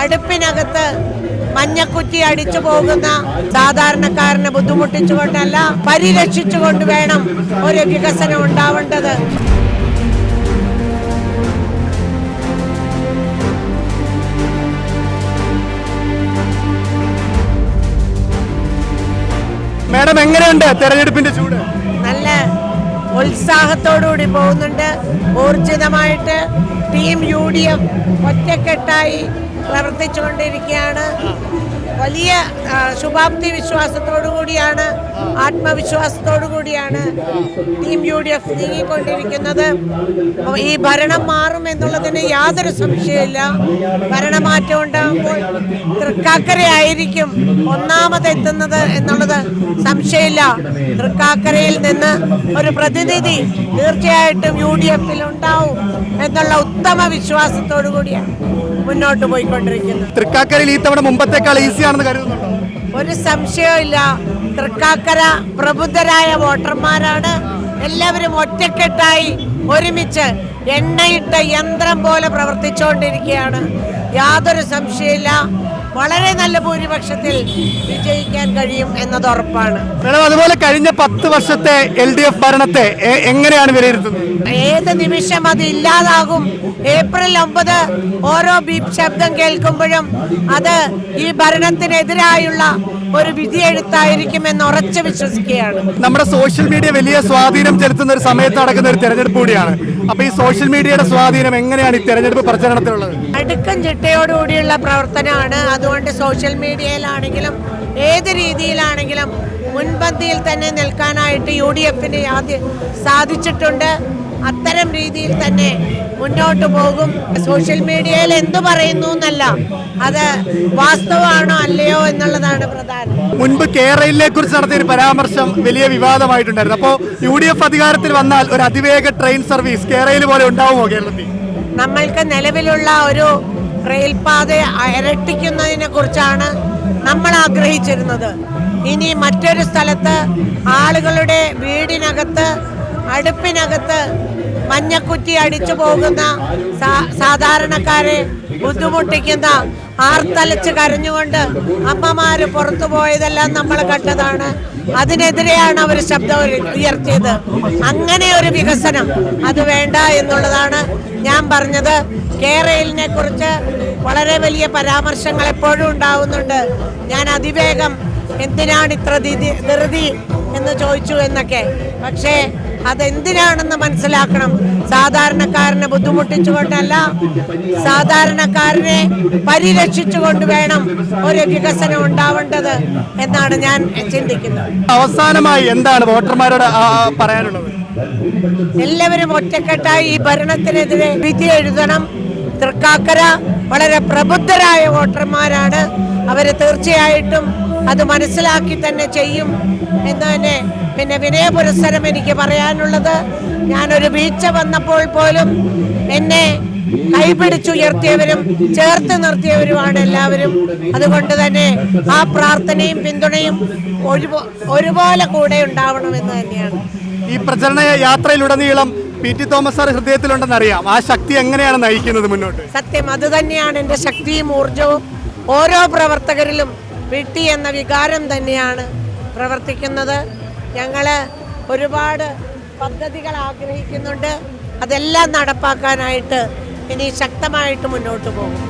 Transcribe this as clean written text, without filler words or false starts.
അടുപ്പിനകത്ത് മഞ്ഞക്കുറ്റി അടിച്ചു പോകുന്ന സാധാരണക്കാരനെ ബുദ്ധിമുട്ടിച്ചുകൊണ്ടല്ല, പരിരക്ഷിച്ചുകൊണ്ട് വേണം ഒരു വികസനം ഉണ്ടാവേണ്ടത്. മാഡം, എങ്ങനെയുണ്ട് തെരഞ്ഞെടുപ്പിന്റെ ചൂട്? നല്ല ഉത്സാഹത്തോടുകൂടി പോകുന്നുണ്ട്. ഊർജിതമായിട്ട് ടീം UDF ഒറ്റക്കെട്ടായി പ്രവർത്തിച്ചുകൊണ്ടിരിക്കുകയാണ്. വലിയ ശുഭാപ്തി വിശ്വാസത്തോടു കൂടിയാണ്, ആത്മവിശ്വാസത്തോടു കൂടിയാണ് ടീം UDF നീങ്ങിക്കൊണ്ടിരിക്കുന്നത്. ഈ ഭരണം മാറും എന്നുള്ളതിന് യാതൊരു സംശയമില്ല. ഭരണമാറ്റം ഉണ്ടാകുമ്പോൾ തൃക്കാക്കരയായിരിക്കും ഒന്നാമതെത്തുന്നത് എന്നുള്ളത് സംശയമില്ല. തൃക്കാക്കരയിൽ നിന്ന് ഒരു പ്രതിനിധി തീർച്ചയായിട്ടും UDF-ൽ ഉണ്ടാവും എന്നുള്ള ഉത്തമ വിശ്വാസത്തോടു കൂടിയാണ് മുന്നോട്ട് പോയിക്കൊണ്ടിരിക്കുന്നത്. തൃക്കാക്കരയിൽ ഈ തവണ മുമ്പത്തേക്കാൾ ഈസിയാണെന്ന് കരുതുന്നുണ്ടോ? ഒരു സംശയമില്ല. തൃക്കാക്കര പ്രബുദ്ധരായ വോട്ടർമാരാണ്. എല്ലാവരും ഒറ്റക്കെട്ടായി ഒരുമിച്ച് എണ്ണയിട്ട യന്ത്രം പോലെ പ്രവർത്തിച്ചുകൊണ്ടിരിക്കുകയാണ്. യാതൊരു സംശയമില്ല. വളരെ നല്ല ഭൂരിപക്ഷത്തിൽ വിജയിക്കാൻ കഴിയും എന്നത് ഉറപ്പാണ്. അതുപോലെ കഴിഞ്ഞ 10 വർഷത്തെ LDF ഭരണത്തെ എങ്ങനെയാണ് വിലയിരുത്തുന്നത്? ഏത് നിമിഷം അത് ഇല്ലാതാകും. ഏപ്രിൽ 9 ഓരോ ബീപ് ശബ്ദം കേൾക്കുമ്പോഴും അത് ഈ ഭരണത്തിനെതിരായുള്ള ഒരു വിധിയെഴുത്തായിരിക്കുമെന്ന് ഉറച്ചു വിശ്വസിക്കുകയാണ്. നമ്മുടെ സോഷ്യൽ മീഡിയ വലിയ സ്വാധീനം ചെലുത്തുന്ന ഒരു സമയത്ത് നടക്കുന്ന ഒരു തെരഞ്ഞെടുപ്പ് കൂടിയാണ്. അപ്പൊ ഈ സോഷ്യൽ മീഡിയയുടെ സ്വാധീനം എങ്ങനെയാണ് ഈ തെരഞ്ഞെടുപ്പ് പ്രചരണത്തിലുള്ളത്? അടുക്കും ചിട്ടയോടുകൂടിയുള്ള പ്രവർത്തനമാണ്. അതുകൊണ്ട് സോഷ്യൽ മീഡിയയിലാണെങ്കിലും ഏത് രീതിയിലാണെങ്കിലും മുൻപന്തിയിൽ തന്നെ നിൽക്കാനായിട്ട് UDF-ന് സാധിച്ചിട്ടുണ്ട്. അത്തരം രീതിയിൽ തന്നെ മുന്നോട്ട് പോകും. സോഷ്യൽ മീഡിയയിൽ എന്തു പറയുന്നു എന്നല്ല, അത് വാസ്തവമാണോ അല്ലയോ എന്നുള്ളതാണ് പ്രധാനം. മുൻപ് കേരളയിലെ കുറിച്ച് നടത്തിയ ഒരു പരാമർശം വലിയ വിവാദമായിട്ടുണ്ടായിരുന്നു. അപ്പോൾ UDF അധികാരത്തിൽ വന്നാൽ ഒരു അതിവേഗ ട്രെയിൻ സർവീസ് കേരളയിൽ പോലെ ഉണ്ടാവുമോ കേരളത്തിൽ? നമ്മൾക്ക് നിലവിലുള്ള ഒരു റെയിൽപാത ഇരട്ടിക്കുന്നതിനെ കുറിച്ചാണ് നമ്മൾ ആഗ്രഹിച്ചിരുന്നത്. ഇനി മറ്റൊരു സ്ഥലത്ത് ആളുകളുടെ വീടിനകത്ത് അടുപ്പിനകത്ത് മഞ്ഞക്കുറ്റി അടിച്ചു പോകുന്ന സാധാരണക്കാരെ ബുദ്ധിമുട്ടിക്കുന്ന, ആർത്തലച്ച് കരഞ്ഞുകൊണ്ട് അമ്മമാര് പുറത്തു പോയതെല്ലാം നമ്മൾ കണ്ടതാണ്. അതിനെതിരെയാണ് അവർ ശബ്ദം ഉയർത്തിയത്. അങ്ങനെ ഒരു വികസനം അത് വേണ്ട എന്നുള്ളതാണ് ഞാൻ പറഞ്ഞത്. കേരളിനെ കുറിച്ച് വളരെ വലിയ പരാമർശങ്ങൾ എപ്പോഴും ഉണ്ടാവുന്നുണ്ട്. ഞാൻ അതിവേഗം എന്തിനാണ് ഇത്ര ധൃതി എന്ന് ചോദിച്ചു എന്നൊക്കെ. പക്ഷേ അതെന്തിനാണെന്ന് മനസ്സിലാക്കണം. സാധാരണക്കാരനെ ബുദ്ധിമുട്ടിച്ചുകൊണ്ടല്ല, സാധാരണക്കാരനെ പരിരക്ഷിച്ചുകൊണ്ട് വേണം ഒരു വികസനം ഉണ്ടാവേണ്ടത് എന്നാണ് ഞാൻ ചിന്തിക്കുന്നത്. അവസാനമായി എന്താണ് വോട്ടർമാരോട് പറയാനുള്ളത്? എല്ലാവരും ഒറ്റക്കെട്ടായി ഈ ഭരണത്തിനെതിരെ വിധി എഴുതണം. തൃക്കാക്കര വളരെ പ്രബുദ്ധരായ വോട്ടർമാരാണ്. അവർ തീർച്ചയായിട്ടും അത് മനസ്സിലാക്കി തന്നെ ചെയ്യും എന്ന് തന്നെ. പിന്നെ വിനയപുരസ്സരം എനിക്ക് പറയാനുള്ളത്, ഞാനൊരു വീഴ്ച വന്നപ്പോൾ പോലും എന്നെ കൈപിടിച്ചുയർത്തിയവരും ചേർത്ത് നിർത്തിയവരുമാണ് എല്ലാവരും. അതുകൊണ്ട് തന്നെ ആ പ്രാർത്ഥനയും പിന്തുണയും ഒരുപോലെ കൂടെ ഉണ്ടാവണമെന്ന് തന്നെയാണ്. ഈ പ്രചരണ യാത്രയിലുടനീളം PT തോമസ് സാർ ഹൃദയത്തിലുണ്ടെന്ന് അറിയാം. ആ ശക്തി എങ്ങനെയാണ് നയിക്കുന്നത് മുന്നോട്ട്? സത്യം, അത് തന്നെയാണ് എൻ്റെ ശക്തിയും ഊർജവും. ഓരോ പ്രവർത്തകരിലും PT എന്ന വികാരം തന്നെയാണ് പ്രവർത്തിക്കുന്നത്. ഞങ്ങൾ ഒരുപാട് പദ്ധതികൾ ആഗ്രഹിക്കുന്നുണ്ട്. അതെല്ലാം നടപ്പാക്കാനായിട്ട് ഇനി ശക്തമായിട്ട് മുന്നോട്ട് പോകും.